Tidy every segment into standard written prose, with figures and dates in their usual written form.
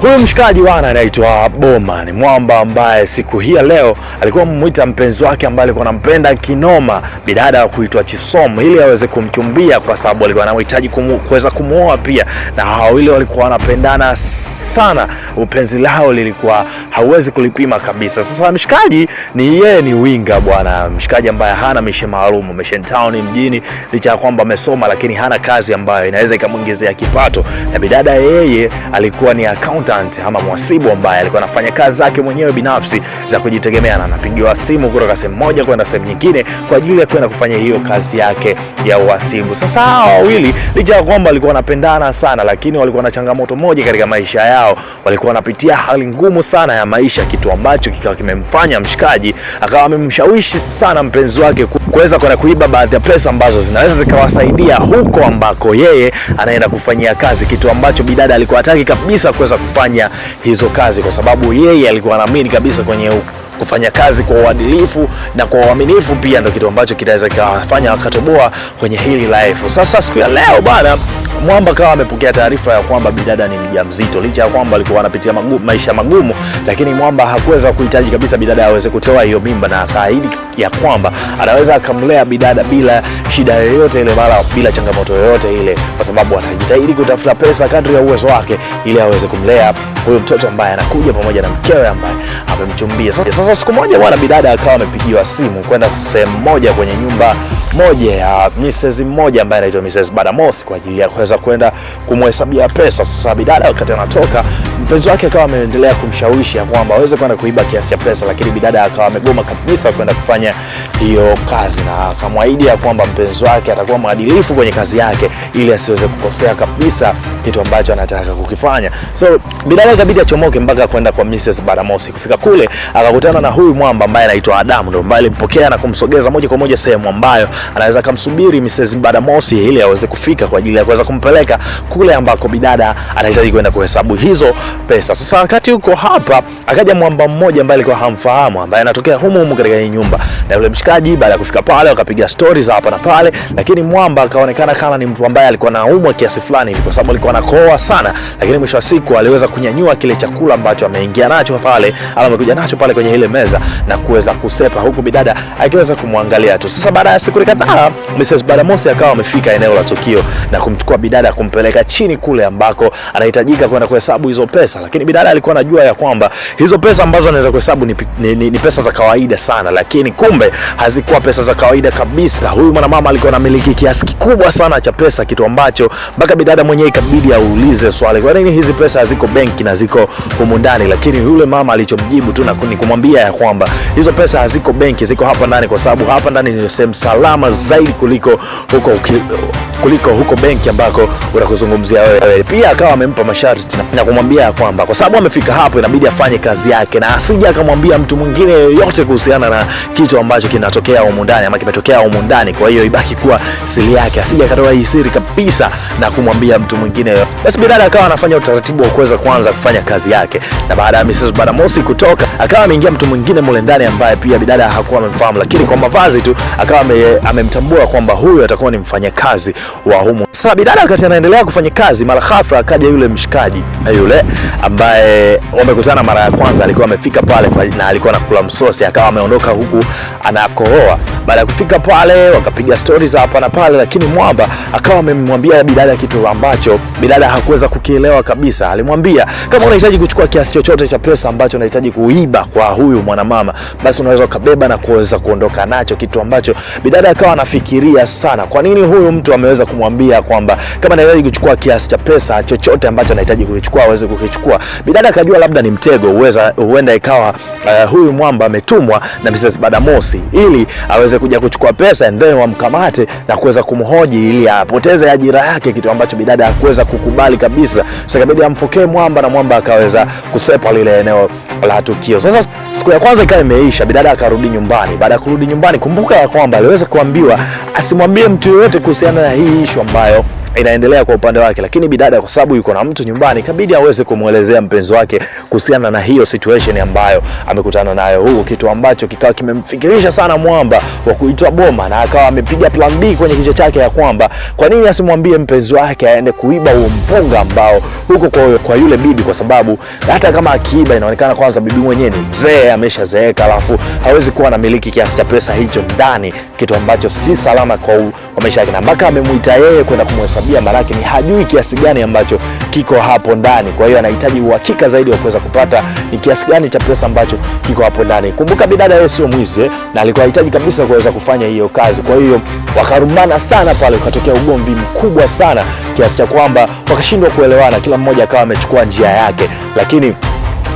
Huyu mshikaji wana anaitwa Boma, ni mwamba ambaye siku hii leo alikuwa mmuita mpenzi wake ambaye alikuwa anampenda kinoma, bidada kuitwa Chisom, ili aweze kumchumbia kwa sababu alikuwa anahitaji kuweza kumuoa pia, na hao wawili walikuwa wanapendana sana, upenzi lao lilikuwa hauwezi kulipima kabisa. Sasa mshikaji ni winga bwana, mshikaji ambaye hana mishe maalum, mission town mjini, licha ya kwamba amesoma lakini hana kazi ambayo inaweza ikamuongezea kipato, na bidada yeye alikuwa ni accountant ama mhasibu ambaye alikuwa anafanya kazi zake mwenyewe binafsi za kujitegemea, na anapigiwa simu kutoka sehemu moja kwenda sehemu nyingine kwa ajili ya kwenda kufanya hiyo kazi yake ya uhasibu. Sasa hao wawili licha ya kwamba walikuwa wanapendana sana, lakini walikuwa na changamoto moja katika maisha yao. Walikuwa wanapitia hali ngumu sana ya maisha, kitu ambacho kikawa kimemfanya mshikaji akawa amemshawishi sana mpenzi wake kuweza kwenda kuiba baadhi ya pesa ambazo zinaweza zikawasaidia huko ambako yeye anaenda kufanyia kazi, kitu ambacho bidada alikuwa hataki kabisa kuweza kufanya hizo kazi, kwa sababu yeye alikuwa anaamini kabisa kwenye kufanya kazi kwa uadilifu na kwa uaminifu pia ndio kitu ambacho kitaweza kufanya akatoboa kwenye hili life. Sasa siku ya leo bana, mwamba kawa amepokea taarifa ya kwamba bidada ni mjamzito, licha ya kwamba alikuwa anapitia maisha magumu, lakini mwamba hakuweza kuhitaji kabisa bidada aweze kutoa hiyo mimba, na akaahidi ya kwamba anaweza akamlea bidada bila shida yoyote ile, bila changamoto yoyote ile, kwa sababu anajitahidi kutafuta pesa kadri ya uwezo wake ili aweze kumlea huyo mtoto ambaye anakuja pamoja na mkewe ambaye amemchumbia. Sasa siku moja bwana, bidada akawa amepigiwa simu kwenda sehemu moja kwenye nyumba moja ya Mrs. mmoja ambaye anaitwa Mrs. Badamos kwa ajili ya kuweza kwenda kumhesabia pesa. Sasa bidada wakati anatoka, mpenzi wake akawa ameendelea kumshawishi ya kwamba aweze kwenda kuiba kiasi cha pesa, lakini bidada akawa amegoma kabisa kwenda kufanya hiyo kazi, na akamwahidi ya kwamba mpenzi wake atakuwa mwadilifu kwenye kazi yake ili asiweze kukosea kabisa kitu ambacho anataka kukifanya. So bidada ikabidi achomoke mpaka kwenda kwa Mrs. Badamos. Kufika kule akakutana na huyu mwamba ambaye anaitwa Adamu, ndio ambaye alimpokea na kumsogeza moja kwa moja sehemu ambayo anaweza kumsubiri Mrs. Badamos ili aweze kufika kwa ajili ya kuweza kumpeleka kule ambako bidada anahitaji kwenda kuhesabu hizo pesa. Sasa wakati huko hapa akaja mwamba mmoja ambaye alikuwa hamfahamu, ambaye anatokea humu katika hii nyumba, na yule mshikaji baada ya kufika pale wakapiga stories hapa na pale, lakini mwamba akaonekana kama ni mtu ambaye alikuwa anaumwa kiasi fulani hivi, kwa sababu alikuwa anakohoa sana, lakini mwisho wa siku aliweza kunyanyua kile chakula ambacho ameingia nacho pale au amekuja nacho pale kwenye ile meza na kuweza kusepa, huku bidada akiweza kumwangalia tu. Sasa baada ya siku kadhaa Mrs. Badamos akawa amefika eneo la tukio na kumchukua bidada kumpeleka chini kule ambako anahitajika kwenda kuhesabu hizo pesa, lakini bidada alikuwa anajua ya kwamba hizo pesa ambazo anaweza kuhesabu ni pesa za kawaida sana, lakini kumbe hazikuwa pesa za kawaida kabisa. Huyu mwanamama alikuwa anamiliki kiasi kikubwa sana cha pesa, kitu ambacho mpaka bidada mwenyewe ikabidi aulize swali, kwa nini hizi pesa haziko benki na ziko humu ndani? Lakini yule mama alichomjibu tu na kumwambia ya kwamba hizo pesa haziko benki, ziko hapa ndani, kwa sababu hapa ndani ni sehemu salama zaidi kuliko huko benki ambako unakuzungumzia wewe. Pia akawa amempa masharti na kumwambia kwamba kwa sababu amefika hapo inabidi afanye kazi yake na asije akamwambia mtu mwingine yoyote kuhusiana na kitu ambacho kinatokea humu ndani ama kimetokea humu ndani. Kwa hiyo ibaki kuwa siri yake, asije akatoa hii siri kabisa na kumwambia mtu mwingine. Basi bidada akawa anafanya utaratibu wa kuweza kuanza kufanya kazi yake, na baada ya Mrs. Badamos kutoka akawa ameingia mtu mwingine mule ndani ambaye pia bidada hakuwa amemfahamu, lakini kwa mavazi tu akawa amemtambua kwamba huyu atakuwa ni mfanyakazi wa humu. Sasa bidada wakati anaendelea kufanya kazi, mara ghafla akaja yule mshikaji yule ambaye wamekutana mara ya kwanza, alikuwa amefika pale na alikuwa anakula msosi, akawa ameondoka huku anakohoa. Baada ya kufika pale wakapiga stories hapa na pale, lakini mwamba akawa amemwambia bidada kitu ambacho bidada hakuweza kukielewa kabisa. Alimwambia kama unahitaji kuchukua kiasi chochote cha pesa ambacho unahitaji kuiba kwa huyu mwanamama, basi unaweza kubeba na kuweza kuondoka nacho, kitu ambacho bidada akawa anafikiria sana. Kwa nini huyu mtu ameweza kumwambia kwamba kama anahitaji kuchukua kiasi cha pesa chochote ambacho anahitaji kukichukua aweze kukichukua? Bidada akajua labda ni mtego, huenda ikawa huyu mwamba ametumwa na Mrs. Badamos ili aweze kuja kuchukua pesa and then wamkamate na kuweza kumhoji ili apoteze ajira yake, kitu ambacho bidada hakuweza kukubali kabisa. Sasa ikabidi amfokee mwamba na mwamba akaweza kusepa lile eneo la tukio. Sasa siku ya kwanza ikawa imeisha, bidada akarudi nyumbani. Baada ya kurudi nyumbani, kumbuka ya kwamba aliweza kuambiwa asimwambie mtu yoyote kuhusiana na hii issue ambayo inaendelea kwa upande wake, lakini bidada kwa sababu yuko na mtu nyumbani ikabidi aweze kumuelezea mpenzi wake kuhusiana na hiyo situation ambayo amekutana nayo, huko kitu ambacho kikawa kimemfikirisha sana mwamba wa kuitwa Boma, na akawa amepiga plan B kwenye kichwa chake ya kwamba kwa nini asimwambie mpenzi wake aende kuiba huo mpunga ambao huko kwa yule bibi, kwa sababu hata kama akiiba inaonekana kwanza bibi mwenyewe ni mzee, ameshazeeka, alafu hawezi kuwa na miliki kiasi cha pesa hicho ndani, kitu ambacho si salama kwa maisha yake, na mpaka amemuita yeye kwenda kumhesabia, maraki ni hajui kiasi gani ambacho kiko hapo ndani. Kwa hiyo anahitaji uhakika zaidi wa kuweza kupata ni kiasi gani cha pesa ambacho kiko hapo ndani. Kumbuka bidada yeye sio mwizi, na alikuwa anahitaji kabisa kuweza kufanya hiyo kazi. Kwa hiyo wakarumbana sana pale, ukatokea ugomvi mkubwa sana kiasi cha kwamba wakashindwa kuelewana, kila mmoja akawa amechukua njia yake. Lakini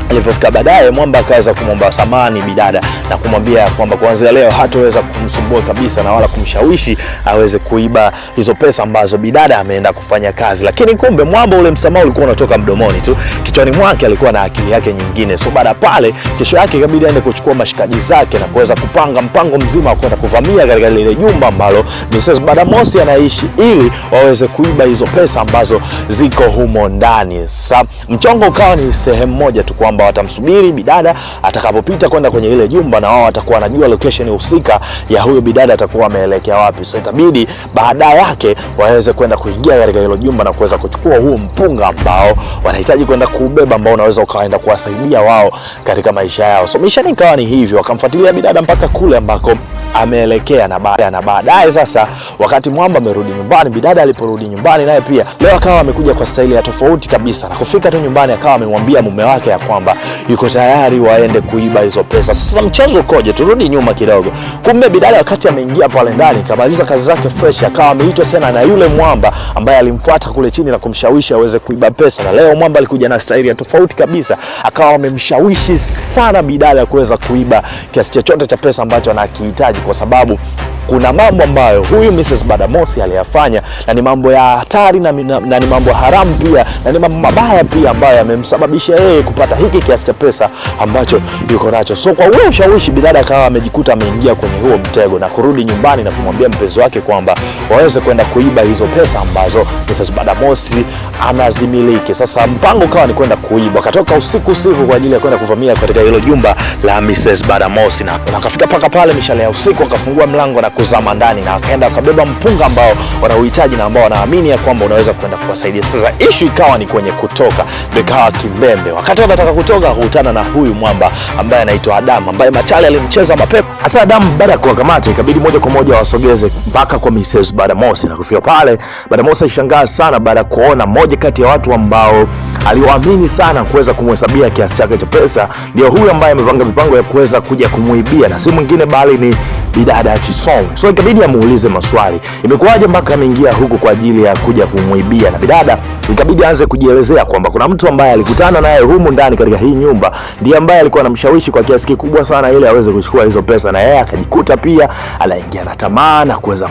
alipofika baadaye mwamba akaweza kumwomba samani bidada na kumwambia kwamba kuanzia leo hataweza kumsumbua kabisa na wala kumshawishi aweze kuiba hizo pesa ambazo bidada ameenda kufanya kazi. Lakini kumbe mwamba ule msamaha ulikuwa unatoka mdomoni tu, kichwani mwake alikuwa na akili yake nyingine. So baada pale kesho yake ikabidi aende kuchukua mashikaji zake na kuweza kupanga mpango mzima wa kwenda kuvamia katika lile jumba ambalo Mrs. Badamosi anaishi ili waweze kuiba hizo pesa ambazo ziko humo ndani. Sasa mchongo ukawa ni sehemu moja tu, kwamba watamsubiri bidada atakapopita kwenda kwenye ile jumba, na wao watakuwa wanajua location husika ya huyo bidada atakuwa ameelekea wapi. So itabidi baada yake waweze kwenda kuingia katika hilo jumba na kuweza kuchukua huo mpunga ambao wanahitaji kwenda kuubeba, ambao unaweza ukaenda kuwasaidia wao katika maisha yao. So mishani ikawa ni hivyo, wakamfuatilia bidada mpaka kule ambako ameelekea, na baadaye sasa wakati mwamba amerudi nyumbani, bidada aliporudi nyumbani naye pia leo akawa amekuja kwa staili ya tofauti kabisa, na kufika tu nyumbani akawa amemwambia mume wake ya kwamba yuko tayari waende kuiba hizo pesa. Sasa mchezo ukoje? Turudi nyuma kidogo. Kumbe bidada wakati ameingia pale ndani kamaliza kazi zake fresh, akawa ameitwa tena na yule mwamba ambaye alimfuata kule chini na kumshawishi aweze kuiba pesa, na leo mwamba alikuja na staili ya tofauti kabisa, akawa amemshawishi sana bidada kuweza kuiba kiasi chochote cha pesa ambacho anakihitaji, kwa sababu kuna mambo ambayo huyu Mrs. Badamosi aliyafanya, na ni mambo ya hatari na ni mambo haramu pia, na ni mambo mabaya pia ambayo yamemsababisha yeye kupata hiki kiasi cha pesa ambacho yuko nacho. So kwa ule ushawishi bidada akawa amejikuta ameingia kwenye huo mtego na kurudi nyumbani na kumwambia mpenzi wake kwamba waweze kwenda kuiba hizo pesa ambazo Mrs. Badamosi anazimiliki. Sasa mpango ukawa ni kwenda kuiba, akatoka usiku kwa ajili ya kwenda kuvamia katika hilo jumba la Mrs. Badamosi, na akafika paka pale mishale ya usiku, akafungua mlango na kuzama ndani, na akaenda akabeba mpunga ambao wanauhitaji na ambao wanaamini ya kwamba unaweza kwenda kuwasaidia. Sasa issue ikawa ni kwenye kutoka, bekawa kimbembe. Wakati wanataka kutoka hukutana na huyu mwamba ambaye anaitwa Adam, ambaye Machale alimcheza mapepo. Sasa Adam baada ya kuwakamata ikabidi moja kwa moja wasogeze mpaka kwa Mrs. Badamosi, na kufika pale Badamosi alishangaa sana baada ya kuona moja kati ya watu ambao aliwaamini sana kuweza kumhesabia kiasi chake cha pesa ndio huyu ambaye amepanga mipango ya kuweza kuja kumuibia, na si mwingine bali ni bidada Chisom. So ikabidi amuulize maswali, imekuwaje mpaka ameingia huku kwa ajili ya kuja kumuibia, na bidada ikabidi aanze kujielezea kwamba kuna mtu ambaye alikutana naye humu ndani katika hii nyumba ndiye ambaye alikuwa anamshawishi kwa kiasi kikubwa sana ili aweze kuchukua hizo pesa, na yeye akajikuta pia anaingia na tamaa na kuweza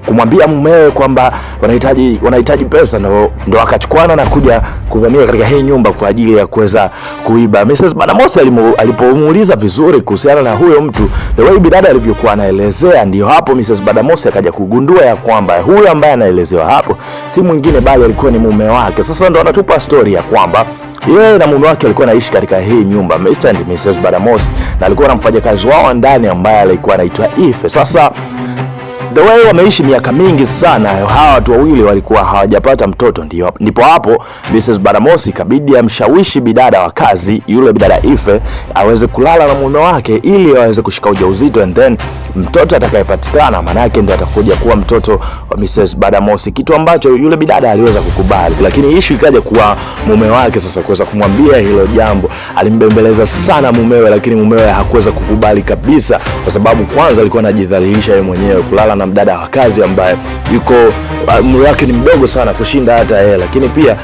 kumwambia mumewe kwamba wanahitaji pesa, ndo akachukuana na kuja kuvamia katika hii nyumba kwa ajili ya kuweza kuiba. Mrs. Badamosi alipomuuliza vizuri kuhusiana na huyo mtu, the way bidada alivyokuwa anaelezea, ndio hapo Mrs. Badamosi akaja kugundua ya kwamba huyo ambaye anaelezewa hapo si mwingine bali alikuwa ni mume wake. Sasa ndo anatupa story ya kwamba yeye na mume wake alikuwa anaishi katika hii nyumba, Mr. and Mrs. Badamosi, na alikuwa na mfanyakazi wao ndani ambaye alikuwa anaitwa Ife. Sasa the way wameishi miaka mingi sana, hawa watu wawili walikuwa hawajapata mtoto, ndipo hapo Mrs. Badamosi kabidi amshawishi bidada wa kazi, yule bidada Ife, aweze kulala na mume wake ili aweze kushika ujauzito, and then mtoto atakayepatikana maana yake ndio atakuja kuwa mtoto wa Mrs. Badamosi, kitu ambacho yule bidada aliweza kukubali. Lakini issue ikaja kuwa mume wake sasa kuweza kumwambia hilo jambo. Alimbembeleza sana mumewe, lakini mumewe hakuweza kukubali kabisa, kwa sababu kwanza alikuwa anajidhalilisha yeye mwenyewe kulala na mdada wa kazi ambaye yuko umri wake ni mdogo sana kushinda hata yeye, lakini pia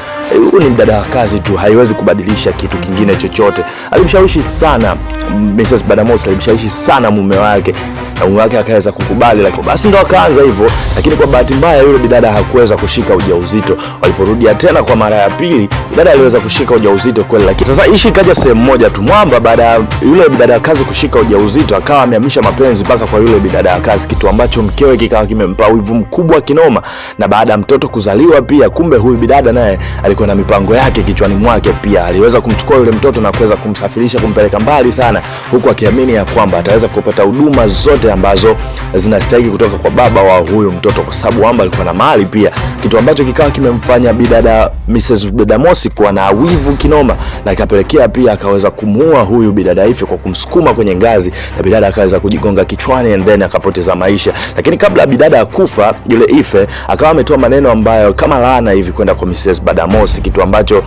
huyu ni mdada wa kazi tu, haiwezi kubadilisha kitu kingine chochote. Alimshawishi sana Mrs. Badamosi alimshawishi sana mume wake na mume wake akaweza kukubali, lakini basi ndo akaanza hivyo. Lakini kwa bahati mbaya yule bidada hakuweza kushika ujauzito. Waliporudia tena kwa mara ya pili, bidada aliweza kushika ujauzito kweli. Lakini sasa ishi kaja sehemu moja tu. Mwamba baada ya yule bidada wa kazi kushika ujauzito akawa amehamisha mapenzi mpaka kwa yule bidada wa kazi, kitu ambacho mkewe kikawa kimempa wivu mkubwa kinoma. Na baada ya mtoto kuzaliwa pia, kumbe huyu bidada naye alikuwa na mipango yake kichwani mwake pia. Aliweza kumchukua yule mtoto na kuweza kumsafirisha kumpeleka mbali sana, huku akiamini ya kwamba ataweza kupata huduma zote ambazo zinastahili kutoka kwa baba wa huyu mtoto, kwa sababu Mwamba alikuwa na mali pia, kitu ambacho kikawa kimemfanya bidada Mrs. Badamosi kuwa na wivu kinoma, na ikapelekea pia akaweza kumuua huyu bidada Ife kwa kumsukuma kwenye ngazi, na bidada akaweza kujigonga kichwani and then akapoteza maisha. Lakini kabla bidada kufa, yule Ife akawa ametoa maneno ambayo kama laana hivi kwenda kwa Mrs. Badamosi, kitu ambacho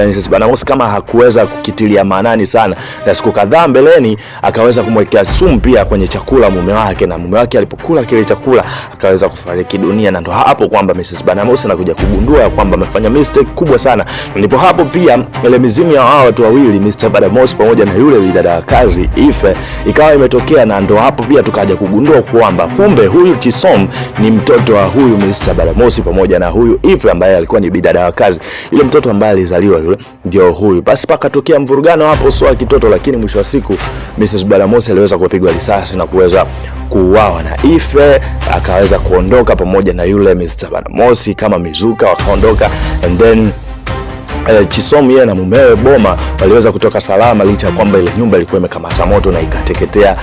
Mrs. Badamosi kama hakuweza kukitilia maanani sana, na siku kadhaa mbeleni akaweza kumwekea sumu pia kwenye chakula mume wake, na mume wake alipokula kile chakula akaweza kufariki dunia. Na ndo hapo kwamba Mrs. Badamosi anakuja kugundua kwamba amefanya mistake kubwa sana. Ndipo hapo pia ile mizimu ya hao watu wawili, Mr. Badamosi pamoja na yule bidada wa kazi Ife, ikawa imetokea. Na ndo hapo pia tukaja kugundua kwamba kumbe huyu Chisom ni mtoto wa huyu Mr. Badamosi pamoja na huyu Ife ambaye alikuwa ni bidada wa kazi. Ile mtoto ambaye alizaliwa yule ndio huyu. Basi pakatokea mvurugano hapo sio kitoto, lakini mwisho wa siku Mrs. Badamosi aliweza kupigwa risasi na kuweza kuuawa, na Ife akaweza kuondoka pamoja na yule Mr. Badamosi kama mizuka, wakaondoka and then Chisom yeye na mumewe Boma waliweza kutoka salama, licha ya kwamba ile nyumba ilikuwa imekamata moto na ikateketea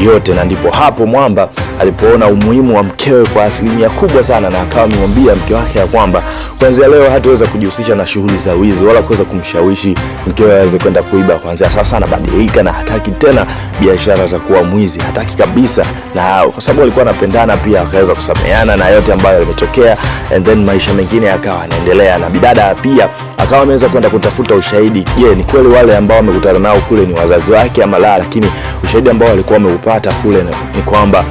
yote. Na ndipo hapo Mwamba alipoona umuhimu wa mkewe kwa asilimia kubwa sana, na akawa amemwambia mke wake ya kwamba kuanzia leo hataweza kujihusisha na shughuli za wizi wala kuweza kumshawishi mkewe aweze kwenda kuiba. Kuanzia sasa anabadilika na hataki tena biashara za kuwa mwizi, hataki kabisa. Na kwa sababu walikuwa wanapendana pia akaweza kusameheana na yote ambayo yametokea, and then maisha mengine yakawa yanaendelea. Na bidada pia akawa ameweza kwenda kutafuta ushahidi. Je, ni kweli wale ambao wamekutana nao kule ni wazazi wake ama la? Lakini ushahidi ambao walikuwa wameupata kule ni kwamba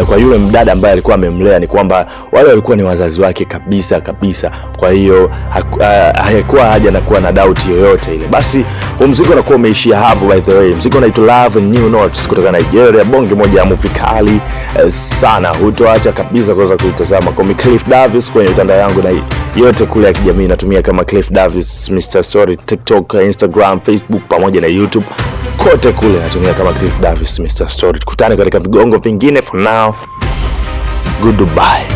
kwa yule mdada ambaye alikuwa amemlea ni kwamba wale walikuwa ni wazazi wake kabisa kabisa. Kwa hiyo haikuwa haja na kuwa na doubt yoyote ile. Basi mzigo unakuwa umeishia hapo. By the way, mzigo unaitwa Love and New Notes kutoka Nigeria, bonge moja ya movie kali sana, hutoacha kabisa kuweza kuitazama. Kwa Cliff Davis kwenye mitandao yangu na yote kule ya kijamii natumia kama Cliff Davis Mr. Story, TikTok, Instagram, Facebook pamoja na YouTube, kote kule natumia kama Cliff Davis Mr. Story. Tukutane katika vigongo vingine. For now, goodbye.